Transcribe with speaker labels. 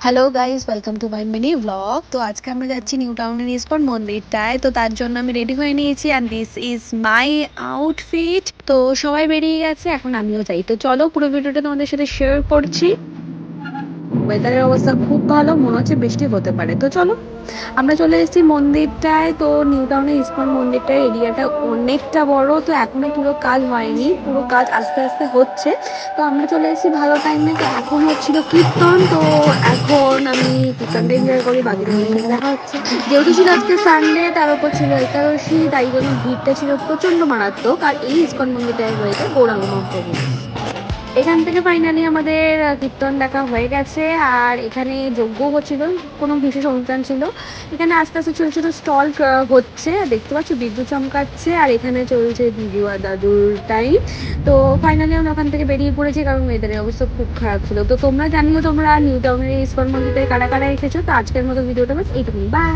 Speaker 1: Hello guys, welcome to my mini blog. তো আজকে আমরা যাচ্ছি নিউ টাউনের ইস্কন মন্দিরটায়। তো তার জন্য আমি রেডি হয়ে নিয়েছি and this is my outfit. তো সবাই বেরিয়ে গেছে, এখন আমিও যাই। তো চলো পুরো ভিডিওটা তোমাদের সাথে শেয়ার করছি। ওয়েদারের অবস্থা খুব ভালো, মনে হচ্ছে বৃষ্টি হতে পারে। তো চলো, আমরা চলে এসেছি মন্দিরটায়। তো নিউ টাউনের ইস্কন মন্দিরটার এরিয়াটা অনেকটা বড়, তো এখনো পুরো কাজ হয়নি, পুরো কাজ আস্তে আস্তে হচ্ছে। তো আমরা চলে এসেছি ভালো টাইমে। তো এখন হচ্ছিল কীর্তন, তো এখন আমি কীর্তনটা এনজয় করি, বাকি তোমাদের দেখা হচ্ছে। যেহেতু ছিল আজকে সানডে, তার উপর ছিল একাদশী, তাই জন্য ভিড়টা ছিল প্রচন্ড মারাত্মক। আর এই ইস্কন মন্দিরটায় রয়েছে গৌরাঙ্গ মহাপ্রভু। এখান থেকে ফাইনালি আমাদের কীর্তন দেখা হয়ে গেছে। আর এখানে যজ্ঞ হচ্ছিল, কোনো বিশেষ অনুষ্ঠান ছিল। এখানে আস্তে আস্তে ছোটো ছোটো স্টল হচ্ছে, দেখতে পাচ্ছ বিদ্যুৎ চমকাচ্ছে। আর এখানে চলছে দিদি আর দাদুর টাইম। তো ফাইনালি আমরা ওখান থেকে বেরিয়ে পড়েছি, কারণ ওয়েদারের অবস্থা খুব খারাপ ছিল। তো তোমরা জানিও তোমরা নিউ টাউনের ইস্কন মন্দিরে কারা কারা এসেছো। তো আজকের মতো ভিডিওটা বাস এইটুকুই, বাই।